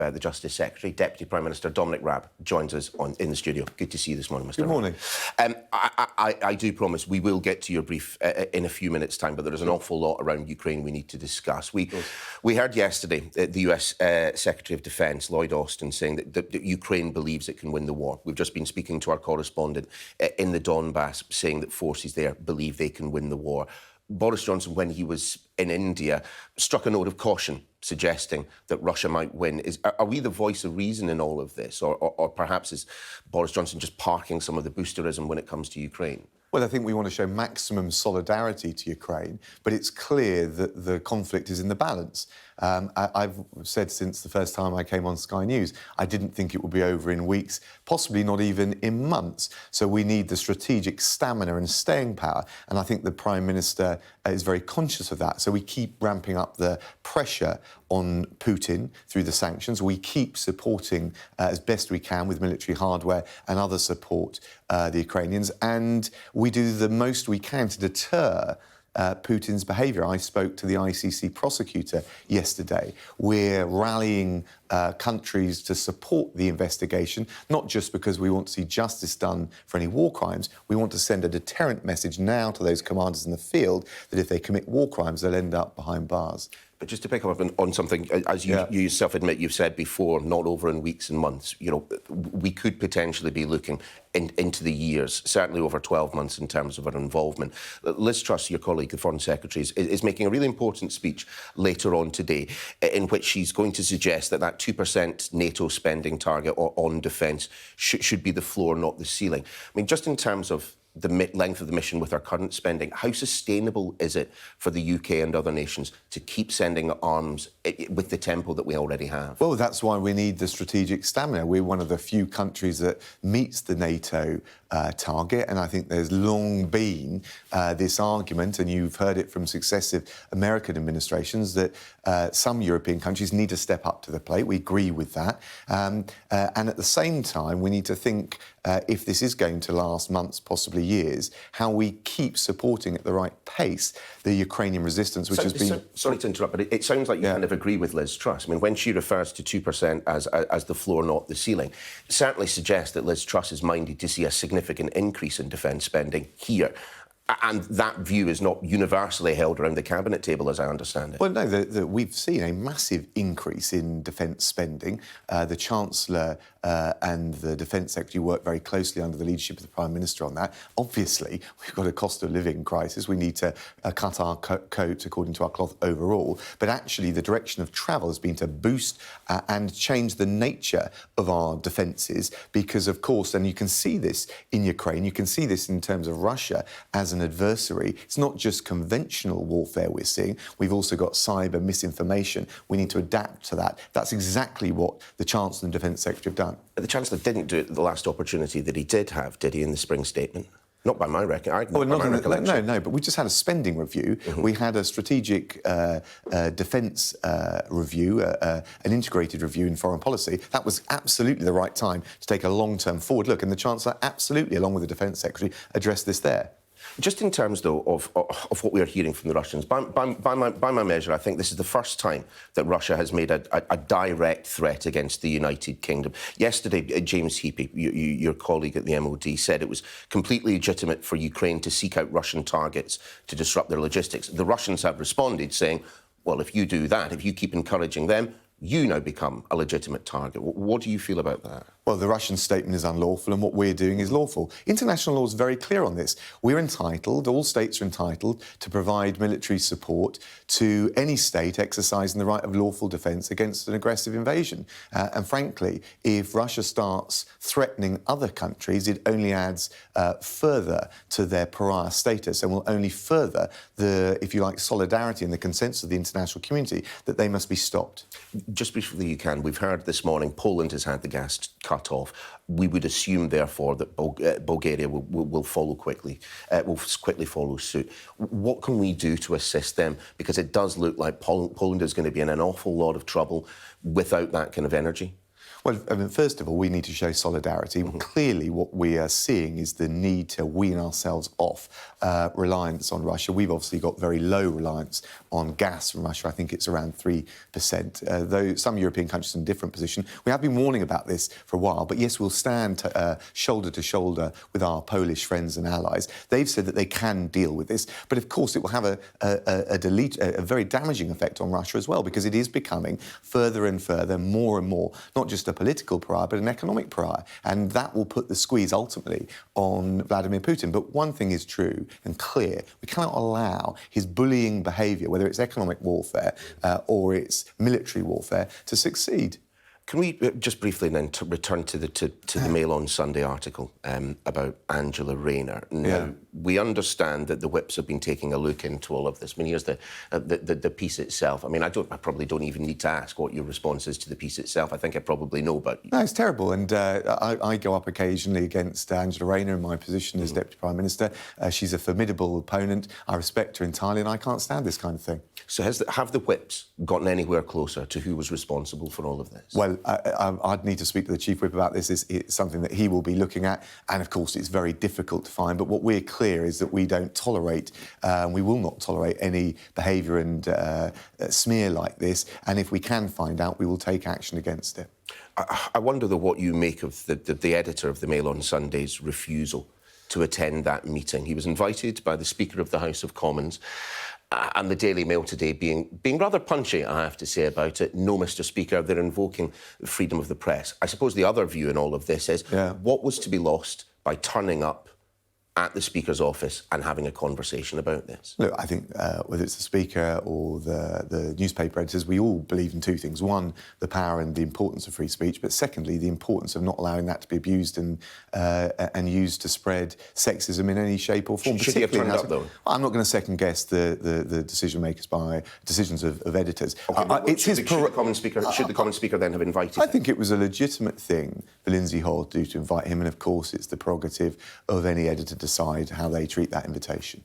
the Justice Secretary, Deputy Prime Minister Dominic Raab, joins us in the studio. Good to see you this morning, Mr. Good morning. I do promise we will get to your brief in a few minutes' time, but there is an awful lot around Ukraine we need to discuss. We heard yesterday the US Secretary of Defence, Lloyd Austin, saying that Ukraine believes it can win the war. We've just been speaking to our correspondent in the Donbass, saying that forces there believe they can win the war. Boris Johnson, when he was in India, struck a note of caution, suggesting that Russia might win. Are we the voice of reason in all of this? Or perhaps is Boris Johnson just parking some of the boosterism when it comes to Ukraine? Well, I think we want to show maximum solidarity to Ukraine, but it's clear that the conflict is in the balance. I've said since the first time I came on Sky News, I didn't think it would be over in weeks, possibly not even in months. So we need the strategic stamina and staying power, and I think the Prime Minister is very conscious of that. So we keep ramping up the pressure on Putin through the sanctions. We keep supporting as best we can with military hardware and other support the Ukrainians, and we do the most we can to deter Putin's behaviour. I spoke to the ICC prosecutor yesterday. We're rallying countries to support the investigation, not just because we want to see justice done for any war crimes. We want to send a deterrent message now to those commanders in the field that if they commit war crimes, they'll end up behind bars. But just to pick up on something, as you yourself admit, you've said before, not over in weeks and months. You know, we could potentially be looking into the years, certainly over 12 months in terms of our involvement. Liz Truss, your colleague, the Foreign Secretary, is making a really important speech later on today in which she's going to suggest that 2% NATO spending target on defence should be the floor, not the ceiling. I mean, just in terms of the length of the mission with our current spending, how sustainable is it for the UK and other nations to keep sending arms with the tempo that we already have? Well, that's why we need the strategic stamina. We're one of the few countries that meets the NATO target, and I think there's long been this argument, and you've heard it from successive American administrations, that some European countries need to step up to the plate. We agree with that. And at the same time, we need to think, if this is going to last months, possibly years, how we keep supporting at the right pace the Ukrainian resistance, which has been... Sorry to interrupt, but it sounds like you kind of agree with Liz Truss. I mean, when she refers to 2% as the floor, not the ceiling, it certainly suggests that Liz Truss is minded to see a significant increase in defence spending here. And that view is not universally held around the cabinet table, as I understand it. Well, no, we've seen a massive increase in defence spending. The Chancellor and the Defence Secretary work very closely under the leadership of the Prime Minister on that. Obviously, we've got a cost of living crisis. We need to cut our coat according to our cloth overall. But actually, the direction of travel has been to boost and change the nature of our defences because, of course, and you can see this in Ukraine, you can see this in terms of Russia as an adversary. It's not just conventional warfare we're seeing. We've also got cyber misinformation. We need to adapt to that. That's exactly what the Chancellor and Defence Secretary have done. But the Chancellor didn't do it at the last opportunity that he did have, did he, in the spring statement? Not by my recollection. No, but we just had a spending review. We had a strategic defence review, an integrated review in foreign policy. That was absolutely the right time to take a long-term forward look, and the Chancellor absolutely, along with the Defence Secretary, addressed this there. Just in terms, though, of what we are hearing from the Russians, by my measure, I think this is the first time that Russia has made a direct threat against the United Kingdom. Yesterday, James Heapy, your colleague at the MOD, said it was completely legitimate for Ukraine to seek out Russian targets to disrupt their logistics. The Russians have responded saying, well, if you do that, if you keep encouraging them, you now become a legitimate target. What do you feel about that? Well, the Russian statement is unlawful, and what we're doing is lawful. International law is very clear on this. We're entitled, all states are entitled, to provide military support to any state exercising the right of lawful defence against an aggressive invasion. And frankly, if Russia starts threatening other countries, it only adds further to their pariah status and will only further the, if you like, solidarity and the consensus of the international community that they must be stopped. Just briefly, you can. We've heard this morning Poland has had the gas cut off. We would assume, therefore, that Bulgaria will follow quickly, will quickly follow suit. What can we do to assist them? Because it does look like Poland is going to be in an awful lot of trouble without that kind of energy. Well, I mean, first of all, we need to show solidarity. Clearly, what we are seeing is the need to wean ourselves off reliance on Russia. We've obviously got very low reliance on gas from Russia. I think it's around 3%, though some European countries are in a different position. We have been warning about this for a while, but yes, we'll stand shoulder to shoulder with our Polish friends and allies. They've said that they can deal with this, but of course it will have a very damaging effect on Russia as well, because it is becoming further and further, more and more, not just a political pariah, but an economic pariah. And that will put the squeeze ultimately on Vladimir Putin. But one thing is true and clear: we cannot allow his bullying behaviour, whether it's economic warfare or it's military warfare, to succeed. Can we just briefly then return to the Mail on Sunday article about Angela Rayner? Now, we understand that the whips have been taking a look into all of this. I mean, here's the piece itself. I mean, I probably don't even need to ask what your response is to the piece itself. I think I probably know, but... No, it's terrible. And I go up occasionally against Angela Rayner in my position as Deputy Prime Minister. She's a formidable opponent. I respect her entirely, and I can't stand this kind of thing. So have the whips gotten anywhere closer to who was responsible for all of this? Well, I'd need to speak to the Chief Whip about this. It's something that he will be looking at, and of course it's very difficult to find. But what we're clear is that we don't tolerate, we will not tolerate any behaviour and smear like this. And if we can find out, we will take action against it. I wonder, though, what you make of the editor of the Mail on Sunday's refusal to attend that meeting. He was invited by the Speaker of the House of Commons. And the Daily Mail today being rather punchy, I have to say, about it. No, Mr. Speaker, they're invoking freedom of the press. I suppose the other view in all of this is what was to be lost by turning up at the Speaker's office and having a conversation about this? Look, I think whether it's the Speaker or the newspaper editors, we all believe in two things. One, the power and the importance of free speech, but secondly, the importance of not allowing that to be abused and used to spread sexism in any shape or form. Should he have turned up, though? I'm not going to second-guess the decision-makers by decisions of editors. Okay, should the Common Speaker then have invited him? I think it was a legitimate thing for Lindsay Hall to do, to invite him, and of course it's the prerogative of any editor to decide how they treat that invitation.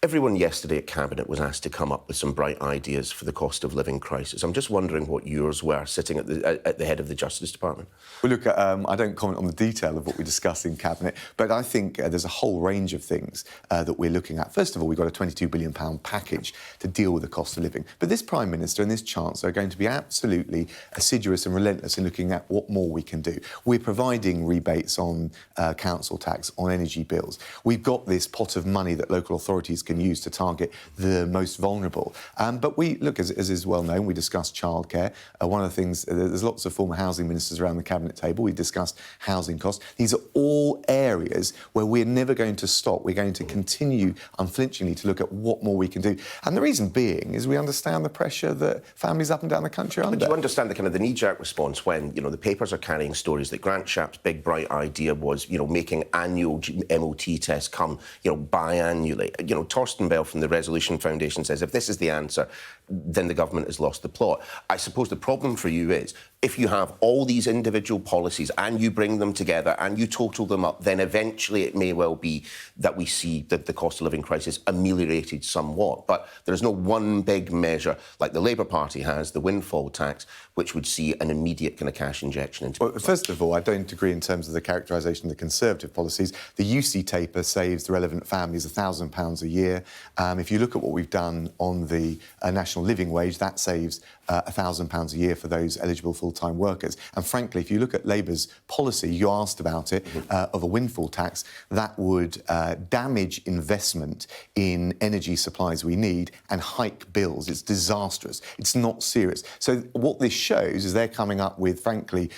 Everyone yesterday at Cabinet was asked to come up with some bright ideas for the cost of living crisis. I'm just wondering what yours were, sitting at the head of the Justice Department. Well, look, I don't comment on the detail of what we discuss in Cabinet, but I think there's a whole range of things that we're looking at. First of all, we've got a £22 billion package to deal with the cost of living. But this Prime Minister and this Chancellor are going to be absolutely assiduous and relentless in looking at what more we can do. We're providing rebates on council tax, on energy bills. We've got this pot of money that local authorities can use to target the most vulnerable. But we, look, as is well known, we discussed childcare. One of the things, there's lots of former housing ministers around the Cabinet table. We discussed housing costs. These are all areas where we're never going to stop. We're going to continue unflinchingly to look at what more we can do. And the reason being is we understand the pressure that families up and down the country are under. But do you understand the kind of the knee-jerk response when, you know, the papers are carrying stories that Grant Shapps' big, bright idea was, you know, making annual MOT tests come, you know, biannually. You know, Torsten Bell from the Resolution Foundation says if this is the answer, then the government has lost the plot. I suppose the problem for you is if you have all these individual policies and you bring them together and you total them up, then eventually it may well be that we see that the cost of living crisis ameliorated somewhat. But there is no one big measure like the Labour Party has, the windfall tax, which would see an immediate kind of cash injection into it. Well, first of all, I don't agree in terms of the characterisation of the Conservative policies. The UC taper saves the relevant families £1,000 a year. If you look at what we've done on the national living wage, that saves £1,000 a year for those eligible full-time workers. And frankly, if you look at Labour's policy, you asked about it, of a windfall tax, that would damage investment in energy supplies we need and hike bills. It's disastrous. It's not serious. So what this shows is they're coming up with, frankly,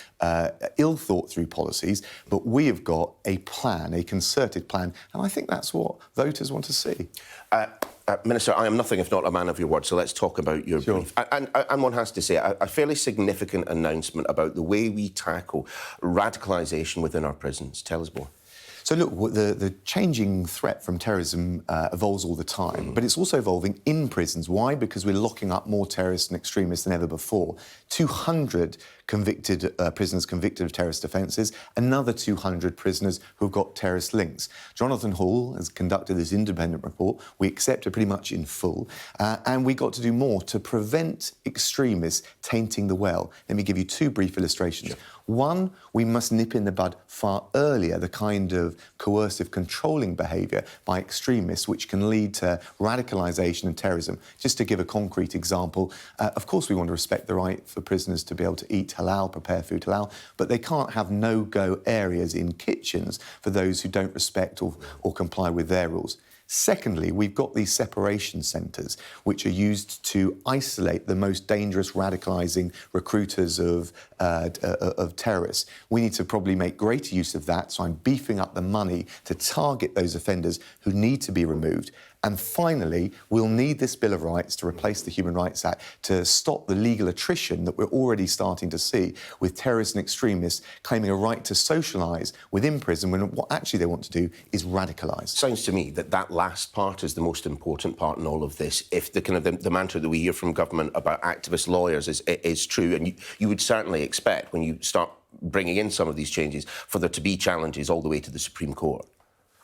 ill-thought-through policies, but we have got a plan, a concerted plan, and I think that's what voters want to see. Minister, I am nothing if not a man of your word, so let's talk about your brief. And one has to say, a fairly significant announcement about the way we tackle radicalisation within our prisons. Tell us more. So look, the changing threat from terrorism evolves all the time, but it's also evolving in prisons. Why? Because we're locking up more terrorists and extremists than ever before. 200 prisoners convicted of terrorist offences, another 200 prisoners who've got terrorist links. Jonathan Hall has conducted this independent report. We accept it pretty much in full, and we got to do more to prevent extremists tainting the well. Let me give you two brief illustrations. Sure. One, we must nip in the bud far earlier the kind of coercive controlling behaviour by extremists which can lead to radicalisation and terrorism. Just to give a concrete example, of course we want to respect the right for prisoners to be able to eat halal, prepare food halal, but they can't have no-go areas in kitchens for those who don't respect or comply with their rules. Secondly, we've got these separation centres which are used to isolate the most dangerous radicalising recruiters of terrorists. We need to probably make greater use of that, so I'm beefing up the money to target those offenders who need to be removed. And finally, we'll need this Bill of Rights to replace the Human Rights Act to stop the legal attrition that we're already starting to see with terrorists and extremists claiming a right to socialise within prison when what actually they want to do is radicalise. Sounds to me that that last part is the most important part in all of this. If the kind of the mantra that we hear from government about activist lawyers is true, and you would certainly expect when you start bringing in some of these changes for there to be challenges all the way to the Supreme Court.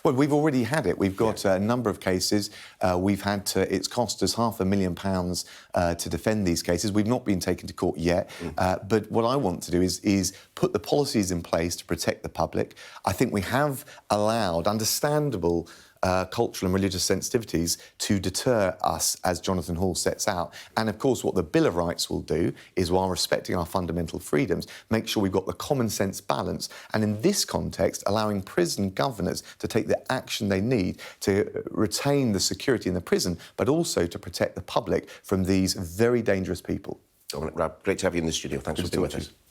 Well, we've already had it. We've got a number of cases. We've had to, it's cost us £500,000 to defend these cases. We've not been taken to court yet. But what I want to do is put the policies in place to protect the public. I think we have allowed understandable cultural and religious sensitivities to deter us, as Jonathan Hall sets out. And of course, what the Bill of Rights will do is, while respecting our fundamental freedoms, make sure we've got the common sense balance. And in this context, allowing prison governors to take the action they need to retain the security in the prison, but also to protect the public from these very dangerous people. Dominic Raab, great to have you in the studio. Thanks for being with us.